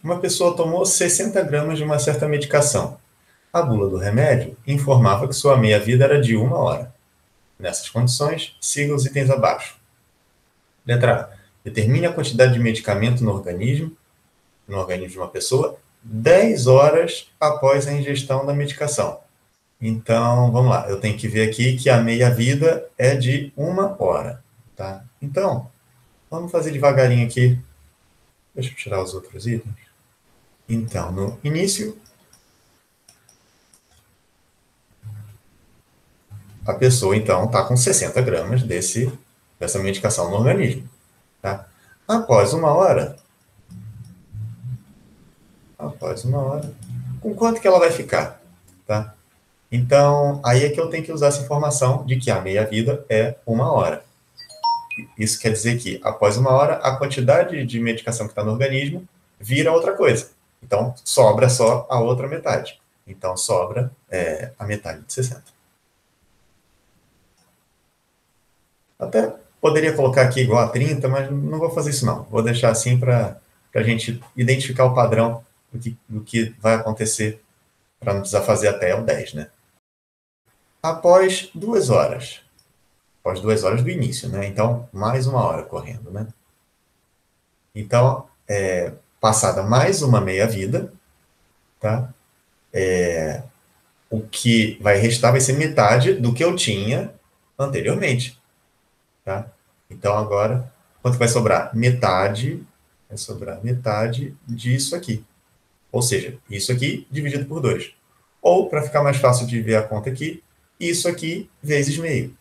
uma pessoa tomou 60 gramas de uma certa medicação. A bula do remédio informava que sua meia-vida era de 1 hora. Nessas condições, siga os itens abaixo. Letra A. Determine a quantidade de medicamento no organismo de uma pessoa 10 horas após a ingestão da medicação. Então, vamos lá. Eu tenho que ver aqui que a meia-vida é de 1 hora. Tá? Então, vamos fazer devagarinho aqui. Deixa eu tirar os outros itens. Então, no início, a pessoa, então, está com 60 gramas dessa medicação no organismo. Tá? Após 1 hora, com quanto que ela vai ficar? Tá? Então, aí é que eu tenho que usar essa informação de que a meia-vida é 1 hora. Isso quer dizer que, após 1 hora, a quantidade de medicação que está no organismo vira outra coisa. Então, sobra só a outra metade. Então, sobra a metade de 60. Até poderia colocar aqui igual a 30, mas não vou fazer isso não. Vou deixar assim para a gente identificar o padrão do que vai acontecer, para não precisar fazer até o 10, né? Após 2 horas. Após 2 horas do início, né? Então, mais 1 hora correndo, né? Então, passada mais uma meia-vida, tá? O que vai restar vai ser metade do que eu tinha anteriormente, tá? Então, agora, quanto vai sobrar? Vai sobrar metade disso aqui. Ou seja, isso aqui dividido por 2. Ou, para ficar mais fácil de ver a conta aqui, isso aqui vezes meio.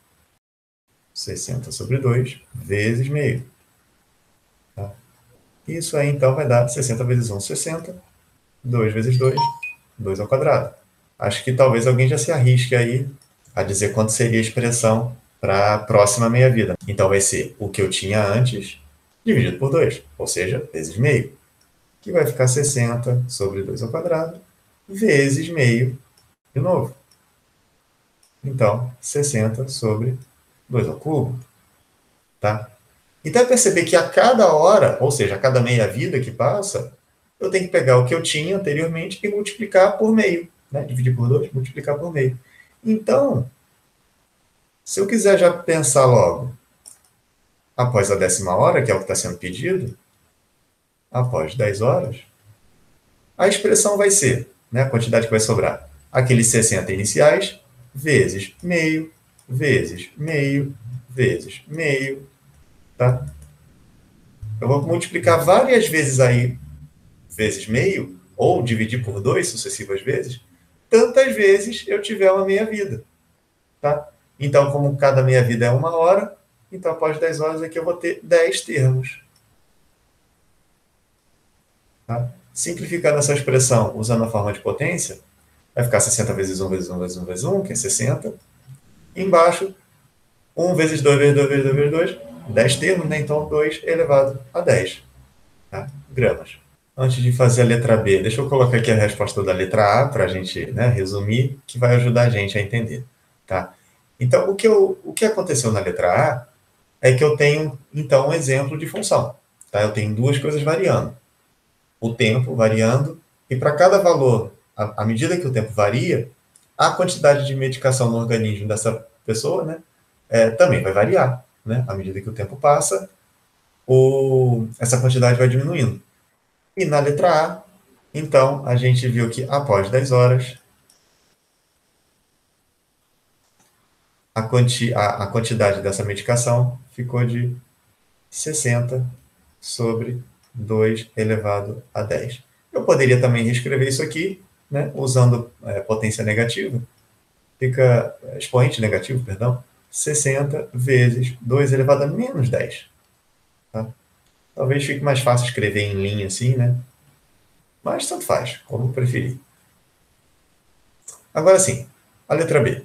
60 sobre 2 vezes meio. Tá? Isso aí, então, vai dar 60 vezes 1, 60. 2 vezes 2, 2 ao quadrado. Acho que talvez alguém já se arrisque aí a dizer quanto seria a expressão para a próxima meia-vida. Então, vai ser o que eu tinha antes dividido por 2, ou seja, vezes meio, que vai ficar 60 sobre 2 ao quadrado, vezes meio de novo. Então, 60 sobre 2 ao cubo. Tá? Então, é perceber que a cada hora, ou seja, a cada meia-vida que passa, eu tenho que pegar o que eu tinha anteriormente e multiplicar por meio. Né? Dividir por 2, multiplicar por meio. Então, se eu quiser já pensar logo, após a 10ª hora, que é o que está sendo pedido, após 10 horas, a expressão vai ser, né, a quantidade que vai sobrar, aqueles 60 iniciais, vezes meio, vezes meio, vezes meio, tá? Eu vou multiplicar várias vezes aí, vezes meio, ou dividir por 2 sucessivas vezes, tantas vezes eu tiver uma meia-vida, tá? Então, como cada meia-vida é 1 hora, então após 10 horas aqui eu vou ter 10 termos. Tá? Simplificando essa expressão usando a forma de potência, vai ficar 60 vezes 1 vezes 1 vezes 1 vezes 1, que é 60. E embaixo, 1 vezes 2 vezes 2 vezes 2 vezes 2, 10 termos, né? Então 2 elevado a 10, tá? Gramas. Antes de fazer a letra B, deixa eu colocar aqui a resposta da letra A para a gente, né, resumir, que vai ajudar a gente a entender. Tá? Então, o que aconteceu na letra A é que eu tenho, então, um exemplo de função. Tá? Eu tenho duas coisas variando. O tempo variando, e para cada valor, à medida que o tempo varia, a quantidade de medicação no organismo dessa pessoa, né, também vai variar. Né? À medida que o tempo passa, essa quantidade vai diminuindo. E na letra A, então, a gente viu que após 10 horas, a quantidade dessa medicação ficou de 60 sobre 2 elevado a 10. Eu poderia também reescrever isso aqui, né, usando potência negativa. Fica expoente negativo, perdão, 60 vezes 2 elevado a menos 10. Tá? Talvez fique mais fácil escrever em linha assim, né? Mas tanto faz, como preferir. Agora sim, a letra B.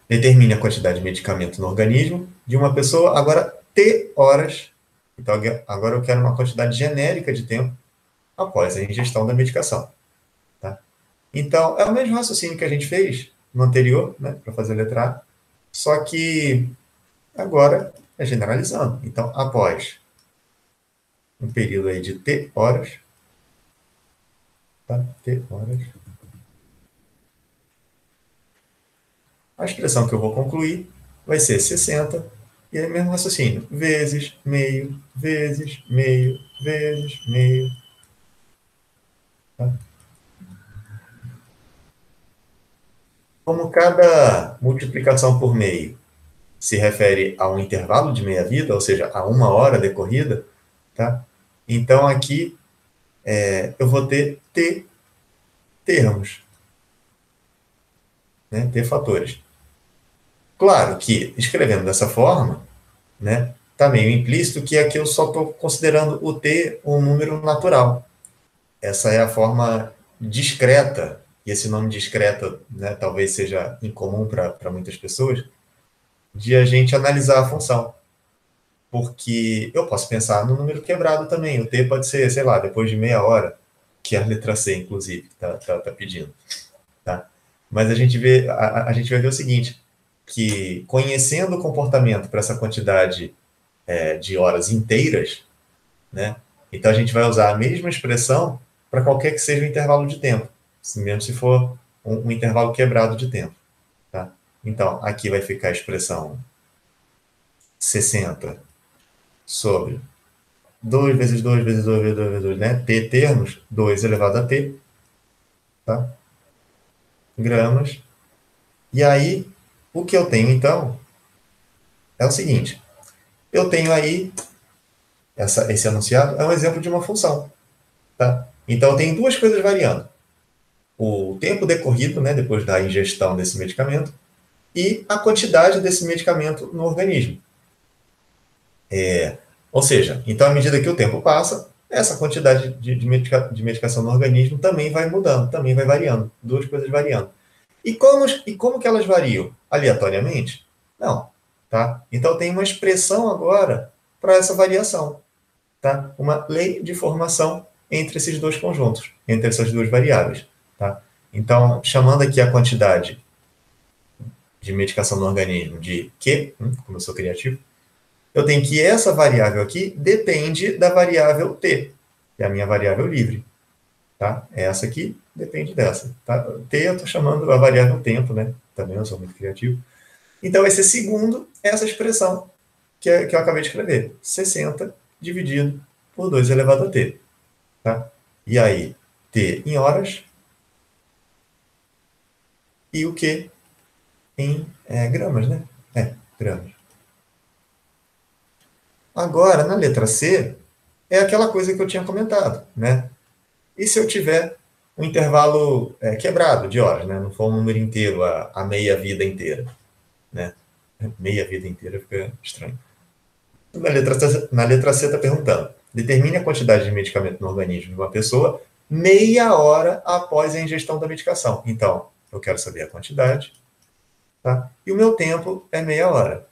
Determine a quantidade de medicamento no organismo de uma pessoa, agora T horas. Então, agora eu quero uma quantidade genérica de tempo após a ingestão da medicação. Tá? Então, é o mesmo raciocínio que a gente fez no anterior, né, para fazer a letra A, só que agora é generalizando. Então, após um período aí de T horas, tá? T horas. A expressão que eu vou concluir vai ser 60, e aí mesmo raciocínio, vezes meio, vezes meio, vezes meio. Tá? Como cada multiplicação por meio se refere a um intervalo de meia-vida, ou seja, a 1 hora decorrida, tá? Então aqui eu vou ter T termos, né? T fatores. Claro que, escrevendo dessa forma, né, tá meio implícito que aqui eu só estou considerando o T um número natural. Essa é a forma discreta, e esse nome discreta, né, talvez seja incomum para muitas pessoas, de a gente analisar a função. Porque eu posso pensar no número quebrado também. O T pode ser, sei lá, depois de meia hora, que é a letra C, inclusive, tá pedindo. Tá? Mas a gente vai ver o seguinte, que conhecendo o comportamento para essa quantidade de horas inteiras, né? Então a gente vai usar a mesma expressão para qualquer que seja o intervalo de tempo, mesmo se for um intervalo quebrado de tempo. Tá? Então, aqui vai ficar a expressão 60 sobre 2 vezes 2 vezes 2 vezes 2 vezes 2, né? T termos, 2 elevado a T, tá? Gramas. E aí, o que eu tenho, então, é o seguinte. Eu tenho aí, esse enunciado é um exemplo de uma função, tá? Então, eu tenho duas coisas variando. O tempo decorrido, né, depois da ingestão desse medicamento, e a quantidade desse medicamento no organismo. Ou seja, então, à medida que o tempo passa, essa quantidade de medicação no organismo também vai mudando, também vai variando. Duas coisas variando. E como que elas variam? Aleatoriamente? Não. Tá? Então, tem uma expressão agora para essa variação. Tá? Uma lei de formação entre esses dois conjuntos, entre essas duas variáveis. Tá? Então, chamando aqui a quantidade de medicação no organismo de Q, como eu sou criativo, eu tenho que essa variável aqui depende da variável T, que é a minha variável livre. Tá? Essa aqui depende dessa. Tá? T eu estou chamando a variável tempo, né? Também eu sou muito criativo. Então, vai ser segundo essa expressão que eu acabei de escrever. 60 dividido por 2 elevado a T. Tá? E aí, T em horas e o Q em gramas, né? Gramas. Agora, na letra C, é aquela coisa que eu tinha comentado, né? E se eu tiver um intervalo quebrado de horas, né? Não for um número inteiro, a meia vida inteira, né? Meia vida inteira fica estranho. Na letra C está perguntando, determine a quantidade de medicamento no organismo de uma pessoa meia hora após a ingestão da medicação. Então, eu quero saber a quantidade, tá? E o meu tempo é meia hora.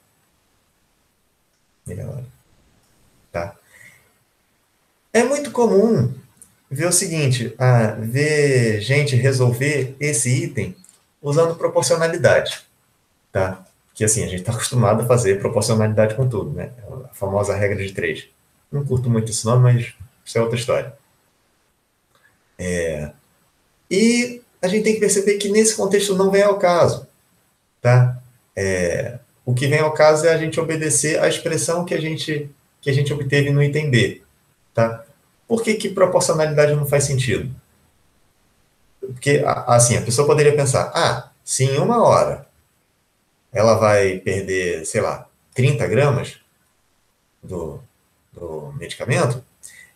Meia hora, tá? É muito comum ver o seguinte, ver gente resolver esse item usando proporcionalidade, tá? Que assim, a gente está acostumado a fazer proporcionalidade com tudo, né? A famosa regra de 3. Não curto muito isso não, mas isso é outra história. E a gente tem que perceber que nesse contexto não vem ao caso, tá? O que vem ao caso é a gente obedecer à expressão que a gente obteve no item B, tá? Por que proporcionalidade não faz sentido? Porque, assim, a pessoa poderia pensar, se em 1 hora ela vai perder, sei lá, 30 gramas do medicamento,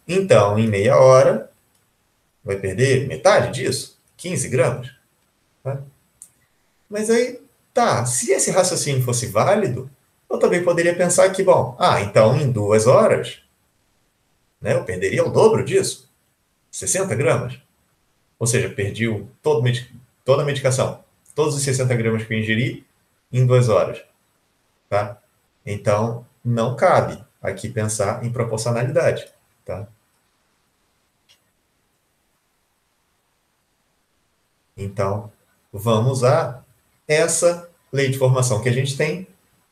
então, em meia hora, vai perder metade disso, 15 gramas. Tá? Mas aí, se esse raciocínio fosse válido, eu também poderia pensar que, bom, então em 2 horas, né, eu perderia o dobro disso, 60 gramas. Ou seja, perdi toda a medicação, todos os 60 gramas que eu ingeri em 2 horas. Tá? Então, não cabe aqui pensar em proporcionalidade. Tá? Então, vamos usar essa lei de formação que a gente tem.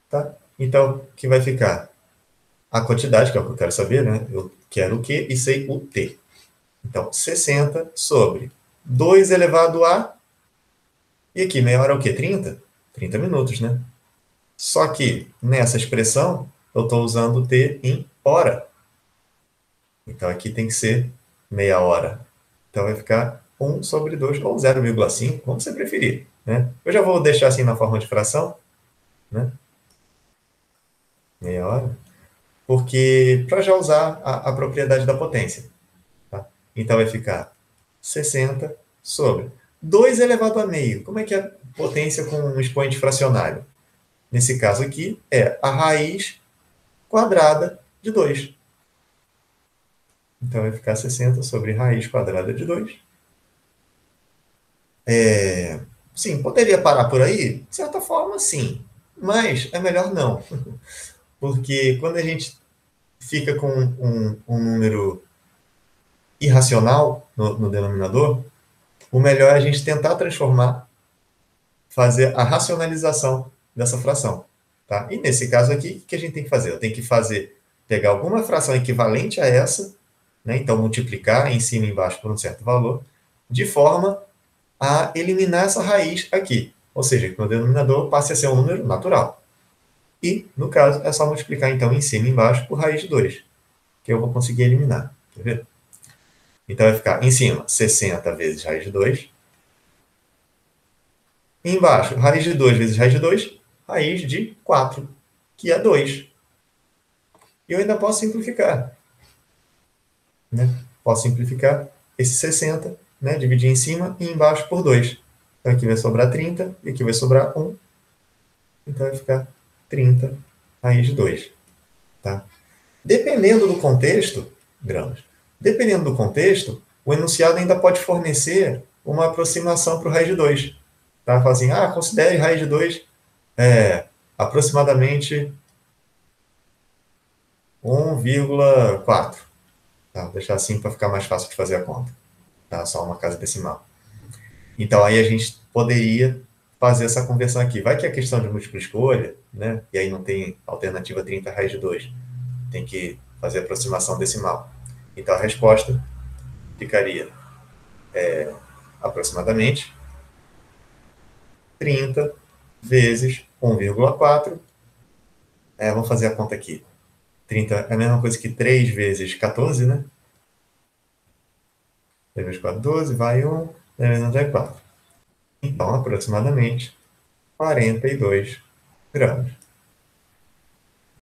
Tá? Então, que vai ficar? A quantidade, que é o que eu quero saber, né? Eu quero o Q e sei o T. Então, 60 sobre 2 elevado a... E aqui, meia hora é o quê? 30? 30 minutos, né? Só que, nessa expressão, eu estou usando o T em hora. Então, aqui tem que ser meia hora. Então, vai ficar 1 sobre 2, ou 0,5, como você preferir. Né? Eu já vou deixar assim na forma de fração, né? Meia hora. Porque, para já usar a propriedade da potência. Tá? Então, vai ficar 60 sobre 2 elevado a meio. Como é que é potência com um expoente fracionário? Nesse caso aqui, é a raiz quadrada de 2. Então, vai ficar 60 sobre raiz quadrada de 2. Sim, poderia parar por aí? De certa forma, sim. Mas é melhor não. Porque quando a gente fica com um número irracional no denominador, o melhor é a gente tentar transformar, fazer a racionalização dessa fração. Tá? E nesse caso aqui, o que a gente tem que fazer? Eu tenho que pegar alguma fração equivalente a essa, né? Então multiplicar em cima e embaixo por um certo valor, de forma a eliminar essa raiz aqui. Ou seja, que o denominador passe a ser um número natural. E, no caso, é só multiplicar, então, em cima e embaixo por raiz de 2, que eu vou conseguir eliminar. Quer ver? Então, vai ficar em cima 60 vezes raiz de 2. E embaixo, raiz de 2 vezes raiz de 2, raiz de 4, que é 2. E eu ainda posso simplificar. Né? Posso simplificar esse 60, né? Dividir em cima e embaixo por 2. Então, aqui vai sobrar 30 e aqui vai sobrar 1. Então, vai ficar 30 raiz de 2. Tá? Dependendo do contexto, gramas, dependendo do contexto, o enunciado ainda pode fornecer uma aproximação para o raiz de 2. Tá? Fala assim, considere raiz de 2 aproximadamente 1,4. Tá? Vou deixar assim para ficar mais fácil de fazer a conta. Tá? Só uma casa decimal. Então, aí a gente poderia fazer essa conversão aqui. Vai que é questão de múltipla escolha, né? E aí não tem alternativa 30 raiz de 2. Tem que fazer aproximação decimal. Então, a resposta ficaria aproximadamente 30 vezes 1,4. Vamos fazer a conta aqui. 30 é a mesma coisa que 3 vezes 14, né? 3 vezes 4, 12, vai 1, 3 vezes 1 é 4. Então, aproximadamente 42 gramas.